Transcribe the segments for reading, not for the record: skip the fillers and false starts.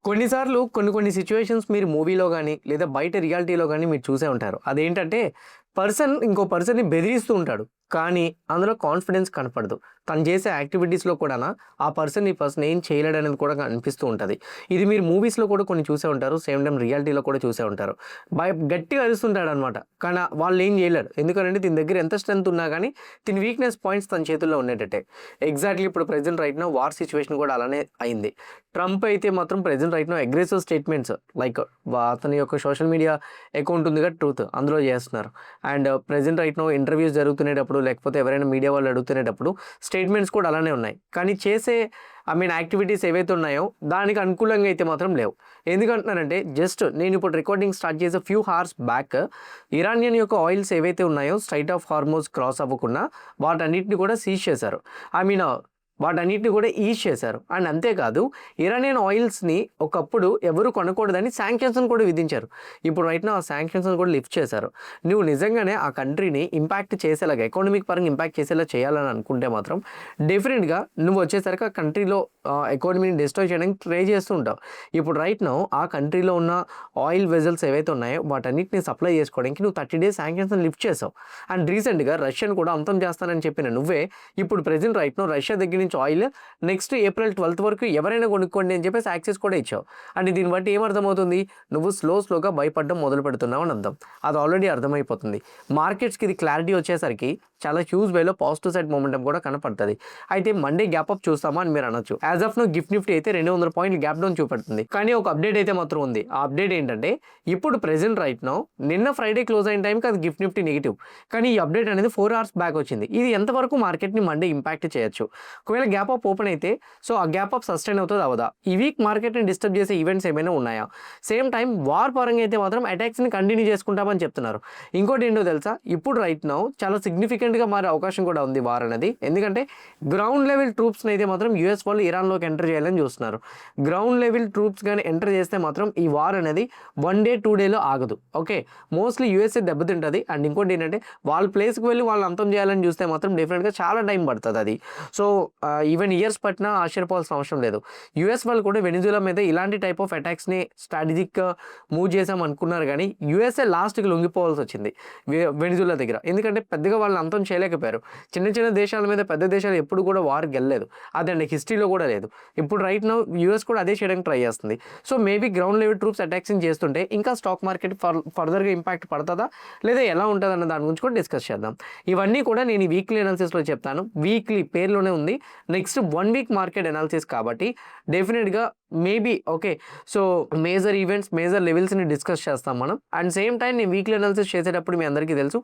కొన్నిసార్లు కొన్ని సిట్యుయేషన్స్ మీరు మూవీలో గాని, లేదా బయట రియాలిటీలో గాని మీరు చూసే ఉంటారు. అదేంటంటే ఇంకో పర్సన్‌ని బెదిరిస్తూ ఉంటాడు. కానీ అందులో కాన్ఫిడెన్స్ కనపడదు. తను చేసే యాక్టివిటీస్‌లో కూడానా ఈ పర్సన్ ఏం చేయలేడనేది కూడా అనిపిస్తూ ఉంటది. ఇది మీరు మూవీస్‌లో కూడా కొన్ని చూసే ఉంటారు. సేమ్ టైమ్ రియాలిటీలో కూడా చూసే ఉంటారు. గట్టిగా అరుస్తుంటాడనమాట. కానీ వాళ్ళేం చేయలేరు. ఎందుకనంటే దీని దగ్గర ఎంత స్ట్రెంత్ ఉన్నా గానీ, దీని వీక్‌నెస్ పాయింట్స్ తన చేతుల్లో ఉండేటట్టే. ఎగ్జాక్ట్‌లీ ఇప్పుడు present right now war situation కూడా అలానే అయింది. ట్రంప్ అయితే మాత్రం present right now aggressive statements like అతని యొక్క సోషల్ మీడియా అకౌంట్ ఉందిగా ట్రూత్ అందులో చేస్తున్నారు. And present right now interviews జరుగుతునేటప్పుడు లేకపోతే ఎవరైనా మీడియా వాళ్ళు అడుగుతునేటప్పుడు స్టేట్మెంట్స్ కూడా అలానే ఉన్నాయి. కానీ చేసే యాక్టివిటీస్ ఏవైతే ఉన్నాయో దానికి అనుకూలంగా అయితే మాత్రం లేవు. ఎందుకంటున్నానంటే జస్ట్ నేను ఇప్పుడు రికార్డింగ్ స్టార్ట్ చేసే ఫ్యూ హార్స్ బ్యాక్ ఇరానియన్ యొక్క ఆయిల్స్ ఏవైతే ఉన్నాయో స్ట్రైట్ ఆఫ్ హార్మోస్ క్రాస్ అవ్వకుండా వాటన్నిటిని కూడా సీజ్ చేశారు. ఐ మీన్ వాటన్నిటిని కూడా ఈజ్ చేశారు. అండ్ అంతేకాదు ఇరానియన్ ఆయిల్స్‌ని ఒకప్పుడు ఎవరు కొనకూడదని శాంక్షన్స్‌ని కూడా విధించారు. ఇప్పుడు రైట్ నౌ ఆ శాంక్షన్స్‌ని కూడా లిఫ్ట్ చేశారు. నువ్వు నిజంగానే ఆ కంట్రీని ఇంపాక్ట్ చేసేలాగా ఎకానమిక్ పరంగా ఇంపాక్ట్ చేసేలా చేయాలని అనుకుంటే మాత్రం డెఫినిట్‌గా నువ్వు వచ్చేసరికి ఆ కంట్రీలో ఎకానమీని డిస్ట్రాయ్ చేయడానికి ట్రై చేస్తూ ఉంటావు. ఇప్పుడు రైట్ నౌ ఆ కంట్రీలో ఉన్న ఆయిల్ వెజల్స్ ఏవైతే ఉన్నాయో వాటన్నిటిని సప్లై చేసుకోవడానికి నువ్వు 30 డేస్ శాంక్షన్స్‌ని లిఫ్ట్ చేసావు. అండ్ రీసెంట్‌గా రష్యాని కూడా అంతం చేస్తానని చెప్పిన నువ్వే ఇప్పుడు ప్రెజెంట్ రైట్ నౌ రష్యా దగ్గర నుంచి ఆయిల్ నెక్స్ట్ ఏప్రిల్ 12th వరకు ఎవరైనా కొనుక్కోండి అని చెప్పేసి యాక్సెస్ కూడా ఇచ్చావు. అండ్ దీన్ని బట్టి ఏమర్థమవుతుంది, నువ్వు స్లోగా భయపడడం మొదలు పెడుతున్నావు అని అర్థం. అది ఆల్రెడీ అర్థమైపోతుంది. మార్కెట్స్కి ఇది క్లారిటీ వచ్చేసరికి చాలా హ్యూజ్ వేలో పాజిటివ్ సైడ్ మొమెంటం కూడా కనపడుతుంది. అయితే మండే గ్యాప్ అప్ చూస్తామా అని మీరు అనొచ్చు. As of now gift Nifty అయితే 200 పాయింట్లు గ్యాప్ డౌన్ చూపెడుతుంది. కానీ ఒక అప్డేట్ అయితే మాత్రం ఉంది. ఆ అప్డేట్ ఏంటంటే ఇప్పుడు ప్రెజెంట్ రైట్ నౌ నిన్న ఫ్రైడే క్లోజ్ అయిన టైంకి అది గిఫ్ట్ నిఫ్టీ నెగిటివ్. కానీ ఈ అప్డేట్ అనేది 4 hours బ్యాక్ వచ్చింది. ఇది ఎంతవరకు మార్కెట్ని మండే ఇంపాక్ట్ చేయొచ్చు. ఒకవేళ గ్యాప్ అప్ ఓపెన్ అయితే సో ఆ గ్యాప్ అప్ సస్టైన్ అవుతుంది అవదా? ఈ వీక్ మార్కెట్ని డిస్టర్బ్ చేసే ఈవెంట్స్ ఏమైనా ఉన్నాయా? సేమ్ టైం వార్ పరంగా అయితే మాత్రం అటాక్స్ని కంటిన్యూ చేసుకుంటామని చెప్తున్నారు. ఇంకోటి ఏంటో తెలుసా, ఇప్పుడు రైట్ నౌ చాలా సిగ్నిఫికెంట్గా మారే అవకాశం కూడా ఉంది వార్ అనేది. ఎందుకంటే గ్రౌండ్ లెవెల్ ట్రూప్స్ని అయితే మాత్రం యూఎస్ వాళ్ళు ఇరాన్లోకి ఎంటర్ చేయాలని చూస్తున్నారు. గ్రౌండ్ లెవెల్ ట్రూప్స్ కానీ ఎంటర్ చేస్తే మాత్రం ఈ వార్ అనేది 1 day 2 days ఆగదు. ఓకే, మోస్ట్లీ యూఎస్ఏ దెబ్బతింటుంది. అండ్ ఇంకోటి ఏంటంటే వాళ్ళ ప్లేస్కి వెళ్ళి వాళ్ళు అంతం చేయాలని చూస్తే మాత్రం డెఫినెట్గా చాలా టైం పడుతుంది అది. సో ఈవెన్ ఇయర్స్ పట్టినా ఆశ్చర్యపోవాల్సిన అవసరం లేదు. యూఎస్ వాళ్ళు కూడా వెనిజులా మీద ఇలాంటి టైప్ ఆఫ్ అటాక్స్ని స్ట్రాటజిక్గా మూవ్ చేసాం అనుకున్నారు. కానీ యూఎస్ఏ లాస్ట్కి లొంగిపోవాల్సి వచ్చింది వెనిజులా దగ్గర. ఎందుకంటే పెద్దగా వాళ్ళని అంతం చేయలేకపోయారు. చిన్న దేశాల మీద పెద్ద దేశాలు ఎప్పుడు కూడా వార్ గెలలేదు. అదండి హిస్టరీలో కూడా లేదు. ఇప్పుడు రైట్ నౌ యూఎస్ కూడా అదే చేయడానికి ట్రై చేస్తుంది. So maybe ground level troops attacking చేస్తుంటే ఇంకా స్టాక్ మార్కెట్ ఫర్దర్గా ఇంపాక్ట్ పడుతుందా లేదా ఎలా ఉంటుంది అన్న దాని గురించి కూడా డిస్కస్ చేద్దాం. ఇవన్నీ కూడా నేను ఈ వీక్లీ అనాలిసిస్లో చెప్తాను. వీక్లీ పేరులోనే ఉంది. నెక్స్ట్ 1 week మార్కెట్ అనాలిసిస్ కాబట్టి డెఫినెట్గా maybe okay. So major events major లెవెల్స్ని డిస్కస్ చేస్తాం మనం. అండ్ సేమ్ టైం నేను వీక్లీ అనాలిసిస్ చేసేటప్పుడు మీ అందరికీ తెలుసు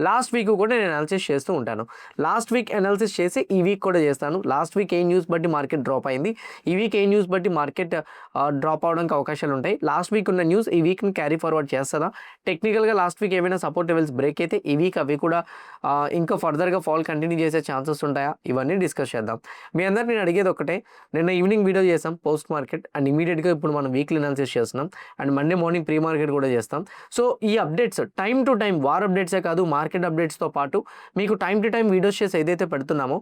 లాస్ట్ వీక్ కూడా నేను అనాలిసిస్ చేస్తూ ఉంటాను. లాస్ట్ వీక్ అనాలిసిస్ చేసి ఈ వీక్ కూడా చేస్తాను. లాస్ట్ వీక్ ఏ న్యూస్ బట్టి మార్కెట్ డ్రాప్ అయింది, ఈ వీక్ ఏ న్యూస్ బట్టి మార్కెట్ డ్రాప్ అవడానికి అవకాశాలు ఉంటాయి. లాస్ట్ వీక్ ఉన్న న్యూస్ ఈ వీక్ని క్యారీ ఫార్వర్డ్ చేస్తుందా? టెక్నికల్గా లాస్ట్ వీక్ ఏమైనా సపోర్ట్ లెవెల్స్ బ్రేక్ అయితే ఈ వీక్ అవి కూడా ఇంకా ఫర్దర్గా ఫాల్ కంటిన్యూ చేసే ఛాన్సెస్ ఉంటాయా? ఇవన్నీ డిస్కస్ చేద్దాం. మీ అందరు నేను అడిగేది ఒకటే, నిన్న ఈవినింగ్ వీడియో చేసాం పోస్ట్ మార్కెట్ అండ్ ఇమీడియట్గా ఇప్పుడు మనం వీక్లీ అనాలిసిస్ చేస్తున్నాం. And Monday morning pre market కూడా చేస్తాం. సో ఈ updates time to time war అప్డేట్సే కాదు మార్కెట్ అప్డేట్స్తో పాటు మీకు టైం టు టైం వీడియోస్ చేసి ఏదైతే పెడుతున్నామో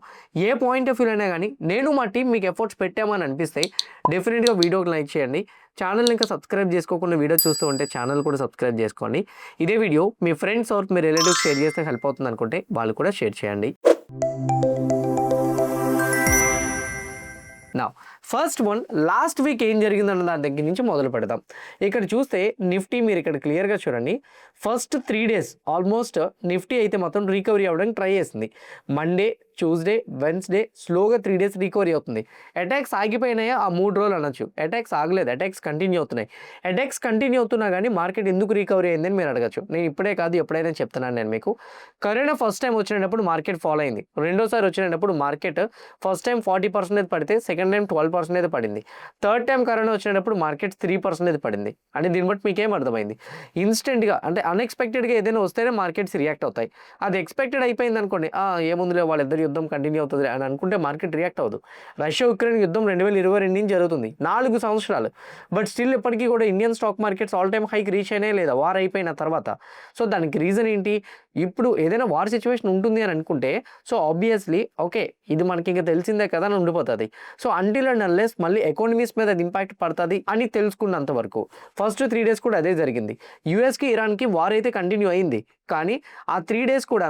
ఏ పాయింట్ ఆఫ్ వ్యూ అయినా కానీ నేను మా టీం మీకు ఎఫర్ట్స్ పెట్టామని అనిపిస్తే డెఫినెట్గా వీడియోకి లైక్ చేయండి. ఛానల్ ఇంకా సబ్స్క్రైబ్ చేసుకోకుండా వీడియో చూస్తూ ఉంటే ఛానల్ కూడా సబ్స్క్రైబ్ చేసుకోండి. ఇదే వీడియో మీ ఫ్రెండ్స్ ఆర్ మీ రిలేటివ్స్ షేర్ చేస్తే హెల్ప్ అవుతుంది అనుకుంటే వాళ్ళు కూడా షేర్ చేయండి. నా ఫస్ట్ వన్ లాస్ట్ వీక్ ఏం జరిగిందన్న దాని దగ్గర నుంచి మొదలు పెడదాం. ఇక్కడ చూస్తే నిఫ్టీ మీరు ఇక్కడ క్లియర్గా చూడండి. ఫస్ట్ 3 days ఆల్మోస్ట్ నిఫ్టీ అయితే మొత్తం రికవరీ అవ్వడానికి ట్రై చేసింది. మండే, ట్యూస్డే, వెన్స్డే స్లోగా 3 days రికవరీ అవుతుంది. అటాక్స్ ఆగిపోయినాయా ఆ 3 రోజులు అనొచ్చు. అటాక్స్ ఆగలేదు, అటాక్స్ కంటిన్యూ అవుతున్నాయి. అటాక్స్ కంటిన్యూ అవుతున్నా కానీ మార్కెట్ ఎందుకు రికవరీ అయిందని మీరు అడగచ్చు. నేను ఇప్పుడే కాదు ఎప్పుడైనా చెప్తున్నాను నేను మీకు. కరోనా ఫస్ట్ టైం వచ్చినప్పుడు మార్కెట్ ఫాలో అయింది. రెండోసారి వచ్చినప్పుడు మార్కెట్ ఫస్ట్ టైం 40% పడితే సెకండ్ టైం 12% పడింది. థర్డ్ టైం కరోనా వచ్చినప్పుడు మార్కెట్ 3% పడింది. అంటే దీన్ని బట్టి మీకేం అర్థమైంది? ఇన్స్టెంట్గా అంటే అన్ఎక్స్పెక్టెడ్గా ఏదైనా వస్తేనే మార్కెట్స్ రియాక్ట్ అవుతాయి. అది ఎక్స్పెక్టెడ్ అయిపోయింది అనుకోండి, ఏముందిలే వాళ్ళిద్దరు యుద్ధం కంటిన్యూ అవుతుంది అని అనుకుంటే మార్కెట్ రియాక్ట్ అవ్వదు. రష్యా ఉక్రెయిన్ యుద్ధం 2022 నుంచి జరుగుతుంది, 4 సంవత్సరాలు. బట్ స్టిల్ ఇప్పటికీ కూడా Indian stock markets all time hike reach అయినా లేదా వార్ అయిపోయిన తర్వాత. సో దానికి రీజన్ ఏంటి? ఇప్పుడు ఏదైనా వార్ సిచ్యువేషన్ ఉంటుంది అని అనుకుంటే సో ఆబ్వియస్లీ ఓకే ఇది మనకి ఇంకా తెలిసిందే కదా అని ఉండిపోతుంది. సో అంటిల్ అండ్ అన్లెస్ మళ్ళీ ఎకానమీస్ మీద అది ఇంపాక్ట్ పడుతుంది అని తెలుసుకున్నంత వరకు ఫస్ట్ 3 days కూడా అదే జరిగింది. యూఎస్కి ఇరాన్కి వార్ అయితే కంటిన్యూ అయింది, కానీ ఆ 3 days కూడా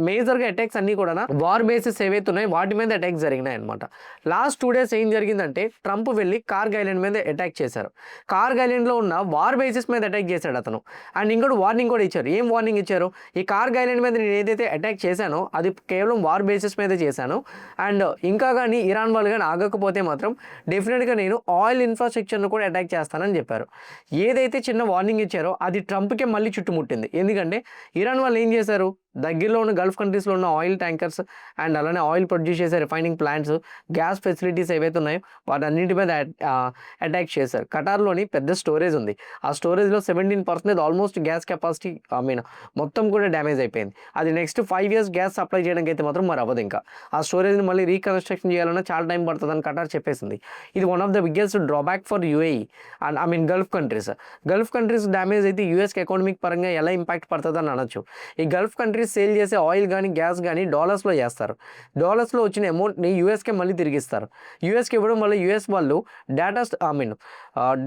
మేజర్గా అటాక్స్ అన్నీ కూడా వార్ బేసిస్ ఏవైతే ఉన్నాయో వాటి మీద అటాక్స్ జరిగినాయి అనమాట. లాస్ట్ 2 days ఏం జరిగిందంటే ట్రంప్ వెళ్ళి కార్గ్ ఐలాండ్ మీద అటాక్ చేశారు. కార్గ్ ఐలాండ్లో ఉన్న వార్ బేసిస్ మీద అటాక్ చేశాడు అతను. అండ్ ఇంకోటి వార్నింగ్ కూడా ఇచ్చారు. ఏం వార్నింగ్ ఇచ్చారు? ఈ కార్గ్ ఐలాండ్ మీద నేను ఏదైతే అటాక్ చేశానో అది కేవలం వార్ బేసిస్ మీద చేశాను, అండ్ ఇంకా కానీ ఇరాన్ వాళ్ళు కానీ ఆగకపోతే మాత్రం డెఫినెట్గా నేను ఆయిల్ ఇన్ఫ్రాస్ట్రక్చర్ను కూడా అటాక్ చేస్తానని చెప్పారు. ఏదైతే చిన్న వార్నింగ్ ఇచ్చారో అది ట్రంప్కే మళ్ళీ చుట్టుముట్టింది. ఎందుకంటే ఇరాన్ వాళ్ళు ఏం చేశారు? దగ్గరలో ఉన్న గల్ఫ్ కంట్రీస్లో ఉన్న ఆయిల్ ట్యాంకర్స్ అండ్ అలానే ఆయిల్ ప్రొడ్యూస్ చేసే రిఫైనింగ్ ప్లాంట్స్, గ్యాస్ ఫెసిలిటీస్ ఏవైతే ఉన్నాయో వాటన్నింటి మీద అటాక్ చేశారు. ఖటార్లోని పెద్ద స్టోరేజ్ ఉంది. ఆ స్టోరేజ్లో 17% ఆల్మోస్ట్ గ్యాస్ కెపాసిటీ మొత్తం కూడా డ్యామేజ్ అయిపోయింది. అది నెక్స్ట్ 5 years గ్యాస్ సప్లై చేయడానికి అయితే మాత్రం మరి అవ్వదు. ఇంకా ఆ స్టోరేజ్ని మళ్ళీ రీకన్స్ట్రక్షన్ చేయాలన్నా చాలా టైం పడుతుందని ఖటార్ చెప్పేసింది. ఇది one of the biggest drawback for UAE and Gulf countries. Gulf countries damage అయితే యూఎస్కి ఎకానమిక్ పరంగా ఎలా ఇంపాక్ట్ పడుతుందని అనొచ్చు. ఈ గల్ఫ్ కంట్రీస్ సేల్ చేసే ఆయిల్ కానీ గ్యాస్ కానీ డాలర్స్లో చేస్తారు. డాలర్స్లో వచ్చిన అమౌంట్ని యూఎస్కే మళ్ళీ తిరిగిస్తారు. యూఎస్కి ఇవ్వడం వల్ల యూఎస్ వాళ్ళు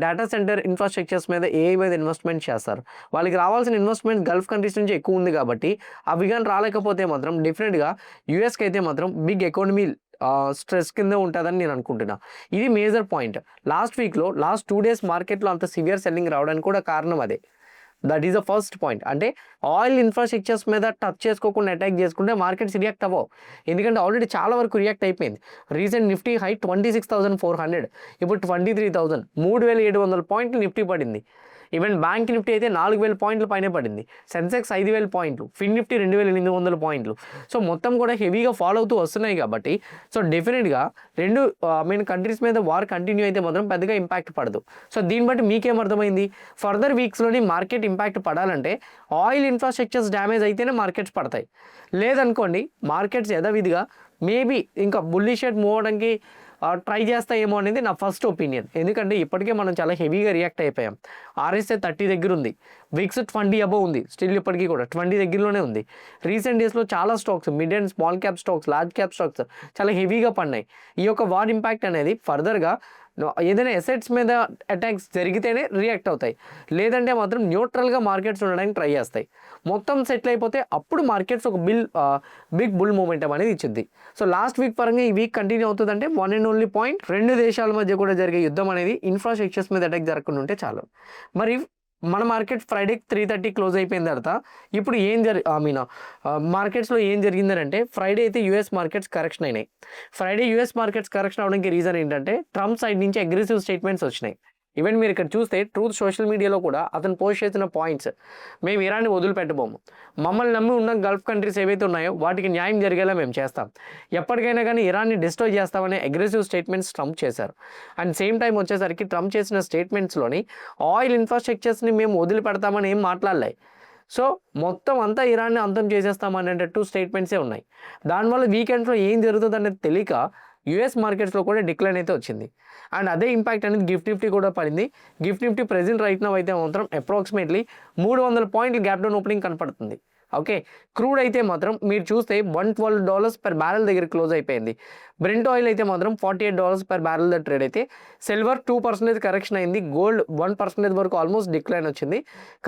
డేటా సెంటర్ ఇన్ఫ్రాస్ట్రక్చర్స్ మీద ఏఐ మీద ఇన్వెస్ట్మెంట్ చేస్తారు. వాళ్ళకి రావాల్సిన ఇన్వెస్ట్మెంట్ గల్ఫ్ కంట్రీస్ నుంచి ఎక్కువ ఉంది కాబట్టి అవి కానీ రాలేకపోతే మాత్రం డెఫినెట్గా యూఎస్కి అయితే మాత్రం బిగ్ ఎకానమీ స్ట్రెస్ కింద ఉంటుందని నేను అనుకుంటున్నా. ఇది మేజర్ పాయింట్. లాస్ట్ 2 days మార్కెట్లో అంత సివియర్ సెల్లింగ్ రావడానికి కూడా కారణం అదే. That is the first point. అంటే ఆయిల్ ఇన్ఫ్రాస్ట్రక్చర్స్ మీద టచ్ చేసుకోకుండా అటాక్ చేసుకుంటే మార్కెట్స్ రియాక్ట్ అవ్వవు. ఎందుకంటే ఆల్రెడీ చాలా వరకు రియాక్ట్ అయిపోయింది. రీసెంట్ నిఫ్టీ హై 26,400, ఇప్పుడు 23,000, 3,700 పాయింట్లు నిఫ్టీ పడింది. ఈవెన్ బ్యాంక్ నిఫ్టీ అయితే 4,000 పాయింట్లు పైన పడింది. సెన్సెక్స్ 5,000 పాయింట్లు, ఫిన్ నిఫ్టీ 2,800 పాయింట్లు. సో మొత్తం కూడా హెవీగా ఫాలో అవుతూ వస్తున్నాయి కాబట్టి సో డెఫినెట్గా రెండు కంట్రీస్ మీద వార్ కంటిన్యూ అయితే మాత్రం పెద్దగా ఇంపాక్ట్ పడదు. సో దీన్ని బట్టి మీకేం అర్థమైంది? ఫర్దర్ వీక్స్లోని మార్కెట్ ఇంపాక్ట్ పడాలంటే ఆయిల్ ఇన్ఫ్రాస్ట్రక్చర్స్ డ్యామేజ్ అయితేనే మార్కెట్స్ పడతాయి. లేదనుకోండి మార్కెట్స్ యథావిధిగా మేబీ ఇంకా బుల్లిష్ మూవ్ అవడానికి ట్రై చేస్తాయేమో అనేది నా ఫస్ట్ ఒపీనియన్. ఎందుకంటే ఇప్పటికే మనం చాలా హెవీగా రియాక్ట్ అయిపోయాం. RSI 30 దగ్గర ఉంది, విక్స్ 20 అబవ్ ఉంది, స్టిల్ ఇప్పటికీ కూడా 20 దగ్గరలోనే ఉంది. రీసెంట్ డేస్లో చాలా stocks, mid and small cap stocks, large cap stocks చాలా హెవీగా పడినాయి. ఈ యొక్క వార్ ఇంపాక్ట్ అనేది ఫర్దర్గా ఏదైనా ఎసెట్స్ మీద అటాక్స్ జరిగితేనే రియాక్ట్ అవుతాయి. లేదంటే మాత్రం న్యూట్రల్గా మార్కెట్స్ ఉండడానికి ట్రై చేస్తాయి. మొత్తం సెటిల్ అయిపోతే అప్పుడు మార్కెట్స్ ఒక బిగ్ బుల్ మూమెంటం అనేది ఇచ్చింది. సో లాస్ట్ వీక్ పరంగా ఈ వీక్ కంటిన్యూ అవుతుందంటే వన్ అండ్ ఓన్లీ పాయింట్, రెండు దేశాల మధ్య కూడా జరిగే యుద్ధం అనేది ఇన్ఫ్రాస్ట్రక్చర్స్ మీద అటాక్ జరగకుండా ఉంటే చాలు. మరి మన మార్కెట్ ఫ్రైడే 3:30 క్లోజ్ అయిపోయిన తర్వాత ఇప్పుడు మార్కెట్స్లో ఏం జరిగిందని అంటే ఫ్రైడే అయితే యూఎస్ మార్కెట్స్ కరెక్షన్ అయినాయి. ఫ్రైడే యూఎస్ మార్కెట్స్ కరెక్షన్ అవడానికి రీజన్ ఏంటంటే ట్రంప్ సైడ్ నుంచి అగ్రెసివ్ స్టేట్మెంట్స్ వచ్చినాయి. ఈవెన్ మీరు ఇక్కడ చూస్తే ట్రూత్ సోషల్ మీడియాలో కూడా అతను పోస్ట్ చేసిన పాయింట్స్, మేము ఇరాన్ని వదిలిపెట్టబోము, మమ్మల్ని నమ్మి ఉన్న గల్ఫ్ కంట్రీస్ ఏవైతే ఉన్నాయో వాటికి న్యాయం జరిగేలా మేము చేస్తాం, ఎప్పటికైనా కానీ ఇరాన్ని డిస్ట్రాయ్ చేస్తామనే అగ్రెసివ్ స్టేట్మెంట్స్ ట్రంప్ చేశారు. అండ్ సేమ్ టైం వచ్చేసరికి ట్రంప్ చేసిన స్టేట్మెంట్స్లోని ఆయిల్ ఇన్ఫ్రాస్ట్రక్చర్స్ని మేము వదిలిపెడతామని ఏం మాట్లాడలే. సో మొత్తం అంతా ఇరాన్ని అంతం చేసేస్తామనేటట్టు స్టేట్మెంట్సే ఉన్నాయి. దానివల్ల వీకెండ్లో ఏం జరుగుతుంది అనేది తెలియక యూఎస్ మార్కెట్స్లో కూడా డిక్లైన్ అయితే వచ్చింది. అండ్ అదే ఇంపాక్ట్ అనేది గిఫ్ట్ నిఫ్టీ కూడా పడింది. Gift Nifty present right now అయితే మాత్రం అప్రాక్సిమేట్లీ 300 పాయింట్లు గ్యాప్ డౌన్ ఓపెనింగ్ కనపడుతుంది. ఓకే, క్రూడ్ అయితే మాత్రం మీరు చూస్తే $112 per barrel దగ్గర క్లోజ్ అయిపోయింది. బ్రెంట్ ఆయిల్ అయితే మాత్రం $48 per barrel దగ్గర ట్రేడ్ అయితే, సిల్వర్ 2% కరెక్షన్ అయింది, గోల్డ్ 1% వరకు ఆల్మోస్ట్ డిక్లైన్ వచ్చింది.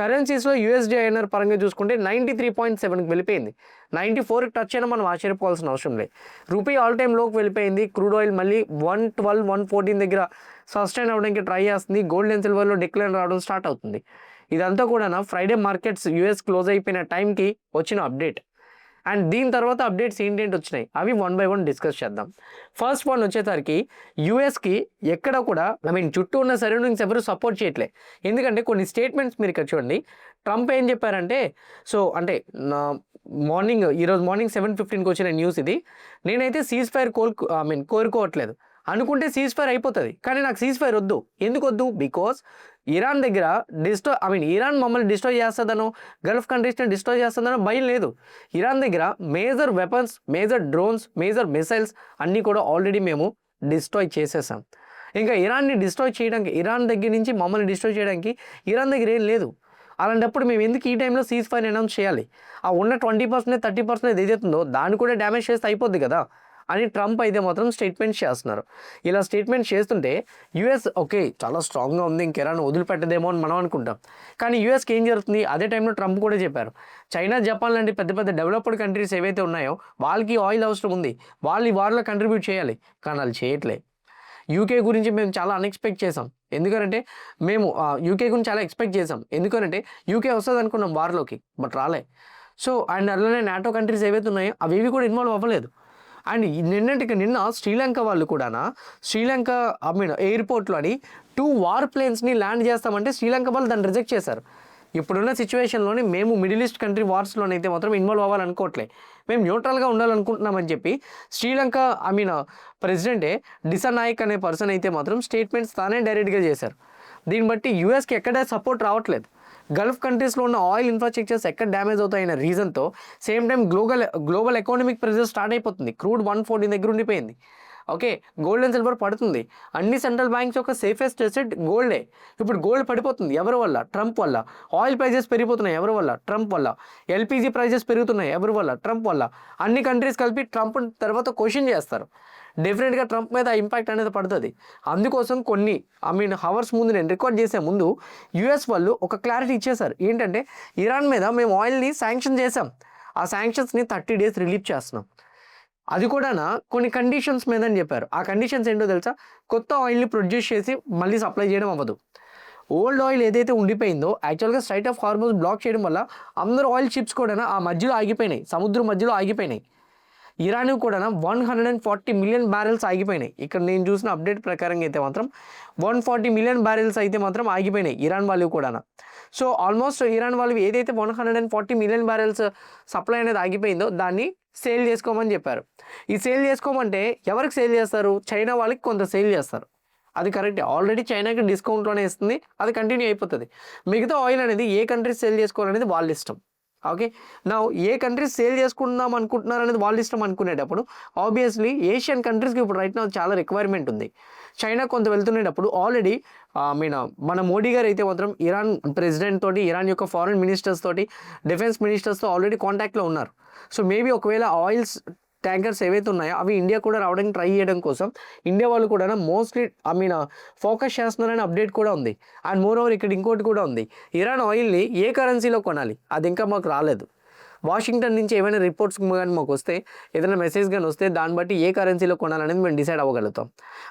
కరెన్సీస్లో USD/INR పరంగా చూసుకుంటే 93.7కి వెళ్ళిపోయింది. 94కి టచ్ అయినా మనం ఆశ్చర్యపోవాల్సిన అవసరం లేదు. రూపీ ఆల్ టైమ్ లోకి వెళ్ళిపోయింది. క్రూడ్ ఆయిల్ మళ్ళీ 112, 114 దగ్గర సస్టైన్ అవ్వడానికి ట్రై చేస్తుంది. గోల్డ్ అండ్ సిల్వర్లో డిక్లైన్ రావడం స్టార్ట్ అవుతుంది. ఇదంతా కూడా ఫ్రైడే మార్కెట్స్ యూఎస్ క్లోజ్ అయిపోయిన టైంకి వచ్చిన అప్డేట్. అండ్ దీని తర్వాత అప్డేట్స్ ఏంటంటే వచ్చినాయి, అవి వన్ బై వన్ డిస్కస్ చేద్దాం. ఫస్ట్ వన్ వచ్చేసరికి యూఎస్కి ఎక్కడ కూడా చుట్టూ ఉన్న సరౌండింగ్స్ ఎవరు సపోర్ట్ చేయట్లే. ఎందుకంటే కొన్ని స్టేట్మెంట్స్ మీరు ఇక్కడ చూడండి. ట్రంప్ ఏం చెప్పారంటే, సో అంటే ఈరోజు మార్నింగ్ 7:15కి వచ్చిన న్యూస్ ఇది, నేనైతే సీజ్ ఫైర్ కోరుకోవట్లేదు, అనుకుంటే సీజ్ ఫైర్ అయిపోతుంది, కానీ నాకు సీజ్ ఫైర్ వద్దు. ఎందుకు వద్దు? బికాస్ ఇరాన్ దగ్గర ఇరాన్ మమ్మల్ని డిస్ట్రాయ్ చేస్తుందనో, గల్ఫ్ కంట్రీస్ని డిస్ట్రాయ్ చేస్తుందనో భయం లేదు. ఇరాన్ దగ్గర major weapons, major drones, major missiles అన్నీ కూడా ఆల్రెడీ మేము డిస్ట్రాయ్ చేసేసాం. ఇంకా ఇరాన్ని డిస్ట్రాయ్ చేయడానికి, ఇరాన్ దగ్గర నుంచి మమ్మల్ని డిస్ట్రాయ్ చేయడానికి ఇరాన్ దగ్గర ఏం లేదు. అలాంటప్పుడు మేము ఎందుకు ఈ టైంలో సీజ్ ఫైర్ అనౌన్స్ చేయాలి? ఆ ఉన్న 20% 30% ఏదైతుందో దాన్ని కూడా డ్యామేజ్ చేస్తే అయిపోద్ది కదా అని ట్రంప్ అయితే మాత్రం స్టేట్మెంట్స్ చేస్తున్నారు. ఇలా స్టేట్మెంట్స్ చేస్తుంటే యూఎస్ ఓకే చాలా స్ట్రాంగ్గా ఉంది, ఇంక ఇరాన్ వదిలిపెట్టదేమో అని మనం అనుకుంటాం. కానీ యూఎస్కి ఏం జరుగుతుంది? అదే టైంలో ట్రంప్ కూడా చెప్పారు, చైనా, జపాన్ లాంటి పెద్ద పెద్ద డెవలప్డ్ కంట్రీస్ ఏవైతే ఉన్నాయో వాళ్ళకి ఆయిల్ అవసరం ఉంది, వాళ్ళు ఈ వార్లో కంట్రిబ్యూట్ చేయాలి, కానీ వాళ్ళు చేయట్లే. యూకే గురించి మేము చాలా అన్ఎక్స్పెక్ట్ చేసాం. ఎందుకంటే మేము యూకే గురించి చాలా ఎక్స్పెక్ట్ చేసాం. ఎందుకంటే యూకే వస్తుంది అనుకున్నాం వార్లోకి, బట్ రాలే. సో అండ్ అలానే నాటో కంట్రీస్ ఏవైతే ఉన్నాయో అవి కూడా ఇన్వాల్వ్ అవ్వలేదు. అండ్ నిన్న శ్రీలంక వాళ్ళు కూడా శ్రీలంక ఎయిర్పోర్ట్లోని 2 వార్ ప్లేన్స్ని ల్యాండ్ చేస్తామంటే శ్రీలంక వాళ్ళు దాన్ని రిజెక్ట్ చేశారు. ఇప్పుడున్న సిచ్యువేషన్లోని మేము మిడిల్ ఈస్ట్ కంట్రీ వార్స్లోనైతే మాత్రం ఇన్వాల్వ్ అవ్వాలనుకోవట్లే, మేము న్యూట్రల్గా ఉండాలనుకుంటున్నామని చెప్పి శ్రీలంక ప్రెసిడెంటే డిసనాయక్ అనే పర్సన్ అయితే మాత్రం స్టేట్మెంట్స్ తానే డైరెక్ట్గా చేశారు. దీన్ని బట్టి యూఎస్కి ఎక్కడ సపోర్ట్ రావట్లేదు. గల్ఫ్ కంట్రీస్లో ఉన్న ఆయిల్ ఇన్ఫ్రాస్ట్రక్చర్స్ ఎక్కడ డ్యామేజ్ అవుతాయన్న రీజన్తో same time global economic pressure start అయిపోతుంది. క్రూడ్ 140 దగ్గర ఉండిపోయింది. ఓకే, గోల్డ్ అండ్ సిల్వర్ పడుతుంది. అన్ని సెంట్రల్ బ్యాంక్స్ యొక్క సేఫెస్ట్ అసెట్ గోల్డే. ఇప్పుడు గోల్డ్ పడిపోతుంది ఎవరి వల్ల? ట్రంప్ వల్ల. ఆయిల్ ప్రైజెస్ పెరిగిపోతున్నాయి ఎవరి వల్ల? ట్రంప్ వల్ల. ఎల్పిజి ప్రైజెస్ పెరుగుతున్నాయి ఎవరి వల్ల? ట్రంప్ వల్ల. అన్ని కంట్రీస్ కలిపి ట్రంప్ తర్వాత క్వశ్చన్ చేస్తారు. డెఫినెట్గా ట్రంప్ మీద ఇంపాక్ట్ అనేది పడుతుంది. అందుకోసం కొన్ని హవర్స్ ముందు నేను రికార్డ్ చేసే ముందు యూఎస్ వాళ్ళు ఒక క్లారిటీ ఇచ్చేశారు. ఏంటంటే ఇరాన్ మీద మేము ఆయిల్ని శాంక్షన్ చేసాం, ఆ శాంక్షన్స్ని 30 days రిలీవ్ చేస్తున్నాం. అది కూడా కొన్ని కండిషన్స్ మీద అని చెప్పారు. ఆ కండిషన్స్ ఏంటో తెలుసా? కొత్త ఆయిల్ని ప్రొడ్యూస్ చేసి మళ్ళీ సప్లై చేయడం అవ్వదు. ఓల్డ్ ఆయిల్ ఏదైతే ఉండిపోయిందో యాక్చువల్గా స్ట్రైట్ ఆఫ్ హార్మోస్ బ్లాక్ చేయడం వల్ల అందరూ ఆయిల్ షిప్స్ కూడా ఆ మధ్యలో ఆగిపోయినాయి, సముద్రం మధ్యలో ఆగిపోయినాయి. ఇరాన్ కూడా 140 million barrels ఆగిపోయినాయి. ఇక్కడ నేను చూసిన అప్డేట్ ప్రకారంగా అయితే మాత్రం 140 million barrels అయితే మాత్రం ఆగిపోయినాయి ఇరాన్ వాళ్ళు కూడా. సో ఆల్మోస్ట్ ఇరాన్ వాళ్ళు ఏదైతే 140 million barrels సప్లై అనేది ఆగిపోయిందో దాన్ని సేల్ చేసుకోమని చెప్పారు. ఈ సేల్ చేసుకోమంటే ఎవరికి సేల్ చేస్తారు? చైనా వాళ్ళకి కొంత సేల్ చేస్తారు. అది కరెక్టే, ఆల్రెడీ చైనాకి డిస్కౌంట్లోనే ఇస్తుంది, అది కంటిన్యూ అయిపోతుంది. మిగతా ఆయిల్ అనేది ఏ కంట్రీస్ సేల్ చేసుకోవాలనేది వాళ్ళ ఇష్టం. ఓకే, నా ఏ కంట్రీస్ సేల్ చేసుకుందాం అనుకుంటున్నారు అనేది వాళ్ళ ఇష్టం. అనుకునేటప్పుడు ఆబ్వియస్లీ ఏషియన్ కంట్రీస్కి ఇప్పుడు రైట్ నా చాలా రిక్వైర్మెంట్ ఉంది. చైనా కొంత వెళ్తునేటప్పుడు ఆల్రెడీ మన మోడీ గారు అయితే మాత్రం ఇరాన్ ప్రెసిడెంట్ తోటి, ఇరాన్ యొక్క ఫారెన్ మినిస్టర్స్ తోటి, డిఫెన్స్ మినిస్టర్స్తో ఆల్రెడీ కాంటాక్ట్లో ఉన్నారు. సో మేబీ ఒకవేళ ఆయిల్స్ ట్యాంకర్స్ ఏవైతే ఉన్నాయో అవి ఇండియా కూడా రావడానికి ట్రై చేయడం కోసం ఇండియా వాళ్ళు కూడా మోస్ట్లీ ఫోకస్ చేస్తున్నారని అప్డేట్ కూడా ఉంది. అండ్ మోర్ ఓవర్ ఇక్కడ ఇంకోటి కూడా ఉంది, ఇరాన్ ఆయిల్ని ఏ కరెన్సీలో కొనాలి అది ఇంకా మాకు రాలేదు. వాషింగ్టన్ నుంచి ఏమైనా రిపోర్ట్స్ కానీ మాకు వస్తే, ఏదైనా మెసేజ్ కానీ వస్తే దాన్ని బట్టి ఏ కరెన్సీలో కొనాలనేది మేము డిసైడ్ అవ్వగలుగుతాం.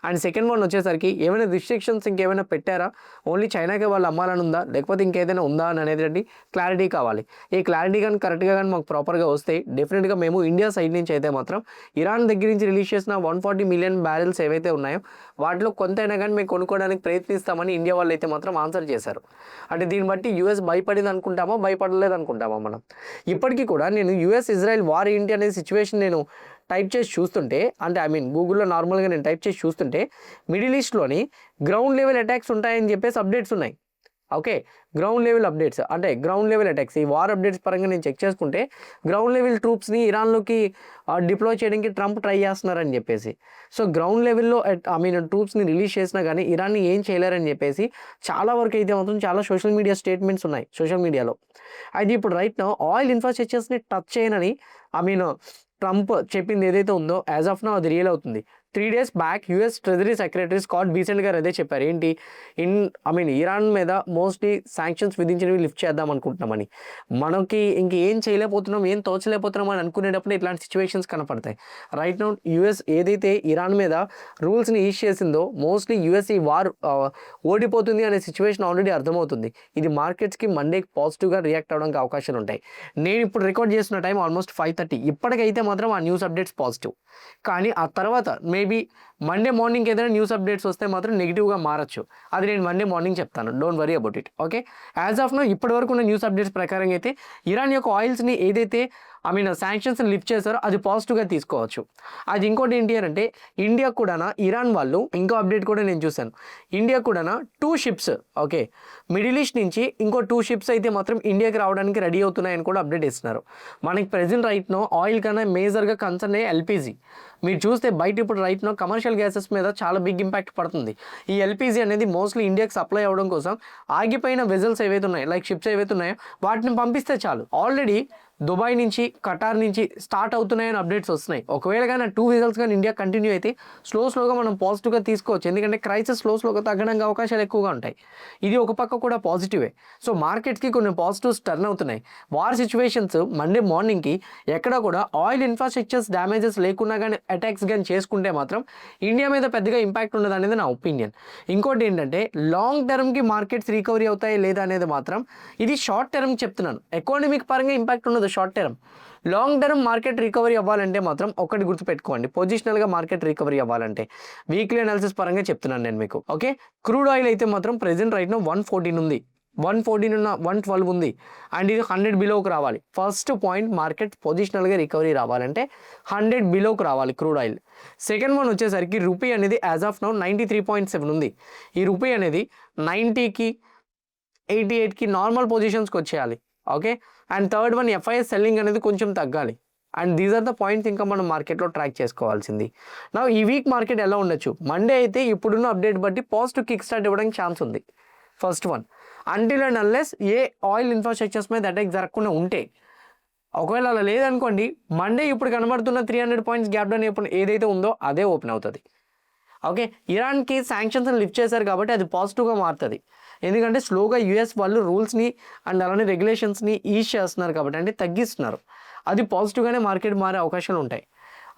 అండ్ సెకండ్ వన్ వచ్చేసరికి ఏమైనా రిస్ట్రిక్షన్స్ ఇంకేమైనా పెట్టారా, ఓన్లీ చైనాకే వాళ్ళు అమ్మాలని ఉందా, లేకపోతే ఇంకేదైనా ఉందా అని అనేది క్లారిటీ కావాలి. ఈ క్లారిటీ కానీ కరెక్ట్గా కానీ మాకు ప్రాపర్గా వస్తే డెఫినెట్గా మేము ఇండియా సైడ్ నుంచి అయితే మాత్రం ఇరాన్ దగ్గర నుంచి రిలీజ్ చేసిన 140 million barrels ఏవైతే ఉన్నాయో వాటిలో కొంతైనా కానీ మేము కొనుక్కోవడానికి ప్రయత్నిస్తామని ఇండియా వాళ్ళు అయితే మాత్రం ఆన్సర్ చేశారు. అంటే దీన్ని బట్టి యూఎస్ భయపడింది అనుకుంటామా, భయపడలేదు అనుకుంటామా? మనం ఇప్పటికీ కూడా నేను యుఎస్ ఇజ్రాయెల్ వార్ ఏంటి అనే సిచ్యువేషన్ నేను టైప్ చేసి చూస్తుంటే, అంటే గూగుల్లో నార్మల్గా నేను టైప్ చేసి చూస్తుంటే మిడిల్ ఈస్ట్లోని గ్రౌండ్ లెవెల్ అటాక్స్ ఉంటాయని చెప్పేసి అప్డేట్స్ ఉన్నాయి. ఓకే, గ్రౌండ్ లెవెల్ అప్డేట్స్ అంటే గ్రౌండ్ లెవెల్ అటాక్స్, ఈ వార్ అప్డేట్స్ పరంగా నేను చెక్ చేసుకుంటే గ్రౌండ్ లెవెల్ ట్రూప్స్ని ఇరాన్లోకి డిప్లాయ్ చేయడానికి ట్రంప్ ట్రై చేస్తున్నారని చెప్పేసి. సో గ్రౌండ్ లెవెల్లో ట్రూప్స్ని రిలీజ్ చేసినా కానీ ఇరాన్ని ఏం చేయలేరని చెప్పేసి చాలా వరకు అయితే మాత్రం చాలా సోషల్ మీడియా స్టేట్మెంట్స్ ఉన్నాయి సోషల్ మీడియాలో. అయితే ఇప్పుడు రైట్ నౌ ఆయిల్ ఇన్ఫ్రాస్ట్రక్చర్స్ని టచ్ చేయనని ట్రంప్ చెప్పింది ఏదైతే ఉందో యాజ్ ఆఫ్ నౌ అది రియల్ అవుతుంది. 3 days back US treasury secretary Scott Besant గారు అదే చెప్పారు. ఏంటి ఇరాన్ మీద మోస్ట్లీ శాంక్షన్స్ విధించినవి లిఫ్ట్ చేద్దాం అనుకుంటున్నామని. మనకి ఇంకేం చేయలేకపోతున్నాం, ఏం తోచలేకపోతున్నాం అని అనుకునేటప్పుడు ఇట్లాంటి సిచ్యువేషన్స్ కనపడతాయి. రైట్ నౌ యుఎస్ ఏదైతే ఇరాన్ మీద రూల్స్ని ఈజ్ చేసిందో మోస్ట్లీ యుఎస్ ఈ వార్ ఓడిపోతుంది అనే సిచ్యువేషన్ ఆల్రెడీ అర్థమవుతుంది. ఇది మార్కెట్స్కి మండే పాజిటివ్గా రియాక్ట్ అవ్వడానికి అవకాశాలు ఉంటాయి. నేను ఇప్పుడు రికార్డ్ చేస్తున్న టైం ఆల్మోస్ట్ 5:30. ఇప్పటికైతే మాత్రం ఆ న్యూస్ అప్డేట్స్ పాజిటివ్. కానీ ఆ తర్వాత మేబీ మండే మార్నింగ్ ఏదైనా న్యూస్ అప్డేట్స్ వస్తే మాత్రం నెగిటివ్గా మారచ్చు. అది నేను మండే మార్నింగ్ చెప్తాను, don't worry about it. Okay, as of now ఇప్పటివరకు ఉన్న న్యూస్ అప్డేట్స్ ప్రకారం అయితే ఇరాన్ యొక్క ఆయిల్స్ని ఏదైతే శాంక్షన్స్ని లిఫ్ట్ చేశారో అది పాజిటివ్గా తీసుకోవచ్చు. అది ఇంకోటి ఏంటి అంటే ఇండియా కూడా ఇరాన్ వాళ్ళు ఇంకో అప్డేట్ కూడా నేను చూశాను. ఇండియా కూడా 2 షిప్స్ ఓకే మిడిల్ ఈస్ట్ నుంచి ఇంకో 2 షిప్స్ అయితే మాత్రం ఇండియాకి రావడానికి రెడీ అవుతున్నాయని కూడా అప్డేట్ ఇస్తున్నారు. మనకి ప్రెజెంట్ రైట్ నో ఆయిల్ కన్నా మేజర్గా కన్సర్న్ అయ్యే ఎల్పిజి. మీరు చూస్తే బయట ఇప్పుడు రైట్ నో కమర్షియల్ గ్యాసెస్ మీద చాలా బిగ్ ఇంపాక్ట్ పడుతుంది. ఈ ఎల్పిజి అనేది మోస్ట్లీ ఇండియాకి సప్లై అవ్వడం కోసం ఆగిపోయిన వెజల్స్ ఏవైతే ఉన్నాయో లైక్ షిప్స్ ఏవైతే ఉన్నాయో వాటిని పంపిస్తే చాలు. ఆల్రెడీ దుబాయ్ నుంచి ఖటార్ నుంచి స్టార్ట్ అవుతున్నాయని అప్డేట్స్ వస్తున్నాయి. ఒకవేళ కానీ 2 వెజల్స్ కానీ ఇండియా కంటిన్యూ అయితే స్లోగా మనం పాజిటివ్గా తీసుకోవచ్చు. ఎందుకంటే క్రైసిస్ స్లోగా తగ్గడానికి అవకాశాలు ఎక్కువగా ఉంటాయి. ఇది ఒక పక్క కూడా పాజిటివే. సో మార్కెట్స్కి కొన్ని పాజిటివ్స్ టర్న్ అవుతున్నాయి. వార్ సిచ్యువేషన్స్ మండే మార్నింగ్కి ఎక్కడ కూడా ఆయిల్ ఇన్ఫ్రాస్ట్రక్చర్స్ డ్యామేజెస్ లేకుండా కానీ అటాక్స్ కానీ చేసుకుంటే మాత్రం ఇండియా మీద పెద్దగా ఇంపాక్ట్ ఉండదు అనేది నా ఒపీనియన్. ఇంకోటి ఏంటంటే లాంగ్ టర్మ్కి మార్కెట్స్ రికవరీ అవుతాయి లేదా అనేది మాత్రం ఇది షార్ట్ టర్మ్ చెప్తున్నాను. ఎకానమిక్ పరంగా ఇంపాక్ట్ ఉండదు short term. Long term market recovery అవ్వాలంటే మాత్రం ఒకటి గుర్తుపెట్టుకోండి, పొజిషనల్గా మార్కెట్ రికవరీ అవ్వాలంటే వీక్లీ అనాలిసిస్ పరంగా చెప్తున్నాను నేను మీకు. ఓకే, క్రూడ్ ఆయిల్ అయితే మాత్రం ప్రెజెంట్ రైట్ నో 114 ఉంది, 114 ఉన్న 112 ఉంది అండ్ ఇది 100 బిలోకి రావాలి. ఫస్ట్ పాయింట్ మార్కెట్ పొజిషనల్గా రికవరీ రావాలంటే 100 బిలోకి రావాలి క్రూడ్ ఆయిల్. సెకండ్ వన్ వచ్చేసరికి రూపీ అనేది యాజ్ ఆఫ్ నౌ 93.7 ఉంది. ఈ రూపీ అనేది 90కి 88కి నార్మల్ పొజిషన్స్కి వచ్చేయాలి. Okay, and third one FIIs selling అనేది కొంచెం తగ్గాలి. And these are the points ఇంకా మనం మార్కెట్లో ట్రాక్ చేసుకోవాల్సింది. నా ఈ వీక్ మార్కెట్ ఎలా ఉండొచ్చు, మండే అయితే ఇప్పుడున్న అప్డేట్ బట్టి పాజిటివ్ కిక్ స్టార్ట్ ఇవ్వడానికి ఛాన్స్ ఉంది. First one until and unless A oil infrastructures మీద అటాక్ జరగకుండా ఉంటే. ఒకవేళ అలా లేదనుకోండి మండే ఇప్పుడు కనబడుతున్న 300 పాయింట్స్ గ్యాప్ డౌన్ ఇప్పుడు ఏదైతే ఉందో అదే ఓపెన్ అవుతుంది. ఓకే, ఇరాన్కి శాంక్షన్స్ని లిఫ్ట్ చేశారు కాబట్టి అది పాజిటివ్గా మారుతుంది. ఎందుకంటే స్లోగా యూఎస్ వాళ్ళు రూల్స్ని అండ్ అలానే రెగ్యులేషన్స్ని ఈజ్ చేస్తున్నారు కాబట్టి అంటే తగ్గిస్తున్నారు. అది పాజిటివ్గానే మార్కెట్ మారే అవకాశాలు ఉంటాయి.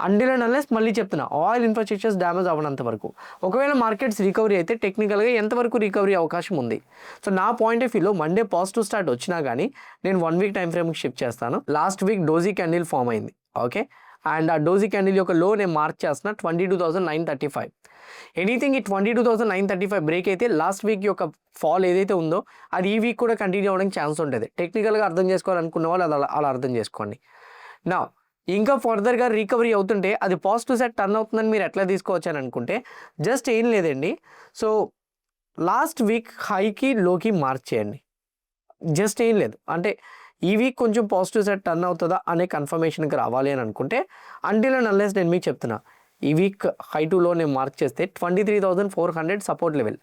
అంటిల్ అండ్ అన్లెస్ మళ్ళీ చెప్తున్నా ఆయిల్ ఇన్ఫ్రాస్ట్రక్చర్స్ డ్యామేజ్ అవ్వనంత వరకు. ఒకవేళ మార్కెట్స్ రికవరీ అయితే టెక్నికల్గా ఎంతవరకు రికవరీ అవకాశం ఉంది. సో నా పాయింట్ ఆఫ్ వ్యూలో మండే పాజిటివ్ స్టార్ట్ వచ్చినా కానీ నేను 1 వీక్ టైం ఫ్రేమ్కి షిఫ్ట్ చేస్తాను. Last week doji candle form అయింది. ఓకే, అండ్ ఆ డోజీ క్యాండిల్ యొక్క లో నేను మార్క్ చేస్తున్నా 22,935. ఎనీథింగ్ ఈ 22,935 బ్రేక్ అయితే లాస్ట్ వీక్ యొక్క ఫాల్ ఏదైతే ఉందో అది ఈ వీక్ కూడా కంటిన్యూ అవ్వడానికి ఛాన్స్ ఉంటుంది. టెక్నికల్గా అర్థం చేసుకోవాలనుకున్న వాళ్ళు అలా అర్థం చేసుకోండి. నా ఇంకా ఫర్దర్గా రికవరీ అవుతుంటే అది పాజిటివ్ సెట్ టర్న్ అవుతుందని మీరు ఎట్లా తీసుకోవచ్చు అని అనుకుంటే జస్ట్ ఏం లేదండి. సో లాస్ట్ వీక్ హైకి లోకి మార్క్ చేయండి. జస్ట్ ఏం లేదు అంటే ఈ వీక్ కొంచెం పాజిటివ్ సెట్ టర్న్ అవుతుందా అనే కన్ఫర్మేషన్కి రావాలి అని అనుకుంటే అంటిల్ అండ్ అన్లెస్ నేను మీకు చెప్తున్నా ఈ వీక్ హై టు లో నేను మార్క్ చేస్తే 23,400 సపోర్ట్ లెవెల్.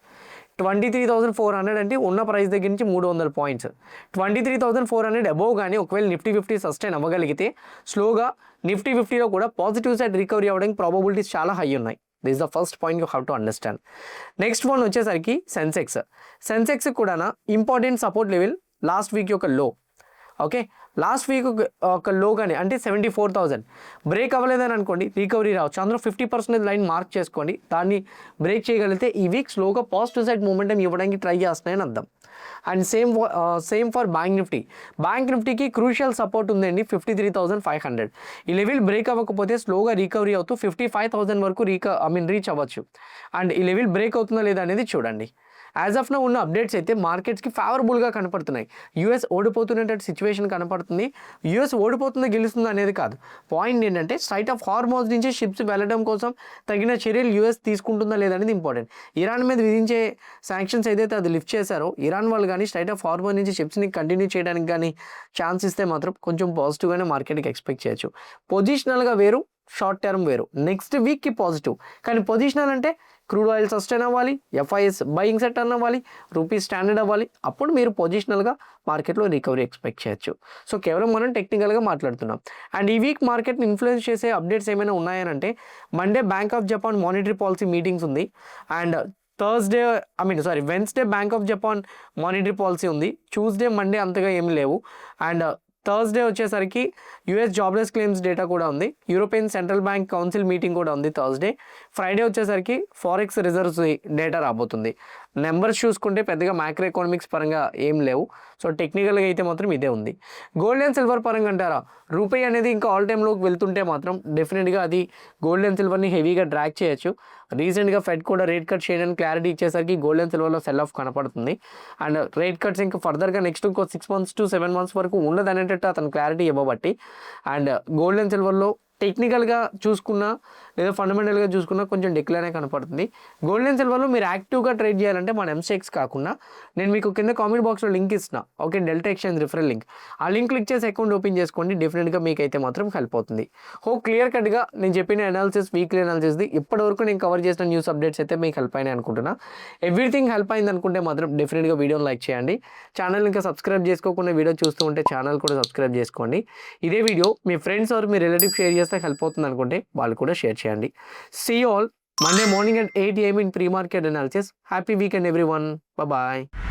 23,400 అంటే ఉన్న ప్రైస్ దగ్గర నుంచి 300 పాయింట్స్. 23,400 అబోవ్ కానీ ఒకవేళ నిఫ్టీ 50 సస్టైన్ అవ్వగలిగితే స్లోగా నిఫ్టీ 50లో కూడా పాజిటివ్ సైడ్ రికవరీ అవ్వడానికి ప్రాబబిలిటీస్ చాలా హై ఉన్నాయి. This is the first point you have to understand. Next one వచ్చేసరికి సెన్సెక్స్ కూడా important support level last week యొక్క లో. ఓకే, లాస్ట్ వీక్ ఒక లో కానీ అంటే 74,000 బ్రేక్ అవ్వలేదని అనుకోండి రికవరీ రావచ్చు. అందులో 50% లైన్ మార్క్ చేసుకోండి. దాన్ని బ్రేక్ చేయగలిగితే ఈ వీక్ స్లోగా పాజిటివ్ సైడ్ మూమెంటం ఇవ్వడానికి ట్రై చేస్తున్నాయని అర్థం. అండ్ సేమ్ ఫర్ బ్యాంక్ నిఫ్టీకి క్రూషియల్ సపోర్ట్ ఉందండి 53,500. ఈ లెవెల్ బ్రేక్ అవ్వకపోతే స్లోగా రికవరీ అవుతూ 55,000 వరకు రీచ్ అవ్వచ్చు. అండ్ ఈ లెవెల్ బ్రేక్ అవుతుందా లేదా అనేది చూడండి. యాజ్ ఆఫ్ నౌ ఉన్న అప్డేట్స్ అయితే మార్కెట్స్కి ఫేవరబుల్గా కనపడుతున్నాయి. యూఎస్ ఓడిపోతున్నట్టు సిచ్యువేషన్ కనపడుతుంది. యూఎస్ ఓడిపోతుందా గెలుస్తుందా అనేది కాదు, పాయింట్ ఏంటంటే స్ట్రైట్ ఆఫ్ హార్మోజ్ నుంచి షిప్స్ వెళ్ళడం కోసం తగిన చర్యలు యూఎస్ తీసుకుంటుందా లేదా అనేది ఇంపార్టెంట్. ఇరాన్ మీద విధించే శాంక్షన్స్ ఏదైతే అది లిఫ్ట్ చేశారో ఇరాన్ వాళ్ళు కానీ స్ట్రైట్ ఆఫ్ హార్మోజ్ నుంచి షిప్స్ని కంటిన్యూ చేయడానికి కానీ ఛాన్స్ ఇస్తే మాత్రం కొంచెం పాజిటివ్గానే మార్కెట్కి ఎక్స్పెక్ట్ చేయొచ్చు. పొజిషనల్గా వేరు, షార్ట్ టర్మ్ వేరు. నెక్స్ట్ వీక్కి పాజిటివ్, కానీ పొజిషనల్ అంటే క్రూడ్ ఆయిల్ సస్టైన్ అవ్వాలి, ఎఫ్ఐఎస్ బయింగ్ సెట్ టర్న్ అవ్వాలి, రూపీ స్టాండర్డ్ అవ్వాలి, అప్పుడు మీరు పొజిషనల్గా మార్కెట్లో రికవరీ ఎక్స్పెక్ట్ చేయొచ్చు. సో కేవలం మనం టెక్నికల్గా మాట్లాడుతున్నాం. అండ్ ఈ వీక్ మార్కెట్ని ఇన్ఫ్లుయెన్స్ చేసే అప్డేట్స్ ఏమైనా ఉన్నాయనంటే Monday Bank of Japan monetary policy meetings ఉంది. And Wednesday Bank of Japan monetary policy ఉంది. ట్యూస్డే మండే అంతగా ఏమి లేవు. అండ్ థర్స్డే వచ్చేసరికి యూఎస్ జాబ్లెస్ క్లెయిమ్స్ డేటా కూడా ఉంది. European Central Bank council meeting కూడా ఉంది థర్స్డే. ఫ్రైడే వచ్చేసరికి ఫారెక్స్ రిజర్వ్స్ డేటా రాబోతుంది. నెంబర్స్ చూసుకుంటే పెద్దగా మ్యాక్రో ఎకనామిక్స్ పరంగా ఏం లేవు. సో టెక్నికల్గా అయితే మాత్రం ఇదే ఉంది. గోల్డ్ అండ్ సిల్వర్ పరంగా అంటారా, రూపాయి అనేది ఇంకా ఆల్ టైమ్లోకి వెళ్తుంటే మాత్రం డెఫినెట్గా అది గోల్డ్ అండ్ సిల్వర్ని హెవీగా డ్రాగ్ చేయొచ్చు. రీసెంట్గా ఫెడ్ కూడా రేట్ కట్ చేయడానికి క్లారిటీ ఇచ్చేసరికి గోల్డ్ అండ్ సిల్వర్లో సెల్ ఆఫ్ కనపడుతుంది. అండ్ రేట్ కట్స్ ఇంకా ఫర్దర్గా నెక్స్ట్ ఇంకో 6 months to 7 months వరకు ఉండదు అనేటట్టు అతను క్లారిటీ ఇవ్వబట్టి, అండ్ గోల్డ్ అండ్ సిల్వర్లో టెక్నికల్గా చూసుకున్నా లేదా ఫండమెంటల్గా చూసుకున్నా కొంచెం డిక్లైనే కనపడుతుంది. గోల్డ్ అండ్ సిల్వర్లో మీరు యాక్టివ్గా ట్రేడ్ చేయాలంటే మన ఎంసెక్స్ కాకుండా నేను మీకు కింద కామెంట్ బాక్స్లో లింక్ ఇస్తున్నా, okay, delta exchange referral link. ఆ లింక్ క్లిక్ చేసి అకౌంట్ ఓపెన్ చేసుకోండి. డెఫినెట్గా మీకైతే మాత్రం హెల్ప్ అవుతుంది. క్లియర్ కట్గా నేను చెప్పిన అనాలిసిస్, వీక్లీ అనాలిసిస్ది ఇప్పటివరకు నేను కవర్ చేసిన న్యూస్ అప్డేట్స్ అయితే మీకు హెల్ప్ అయినాయి అనుకుంటున్నా. ఎవ్రీథింగ్ హెల్ప్ అయింది అనుకుంటే మాత్రం డెఫినెట్గా వీడియోని లైక్ చేయండి. ఛానల్ ఇంకా సబ్స్క్రైబ్ చేసుకోకుండా వీడియో చూస్తూ ఉంటే ఛానల్ కూడా సబ్స్క్రైబ్ చేసుకోండి. ఇదే వీడియో మీ ఫ్రెండ్స్ ఆర్ మీ రిలేటివ్ షేర్ చేస్తే హెల్ప్ అవుతుంది అనుకుంటే వాళ్ళు కూడా షేర్ చేయండి. See you all Monday morning at 8 AM in pre-market analysis. Happy weekend everyone. Bye bye.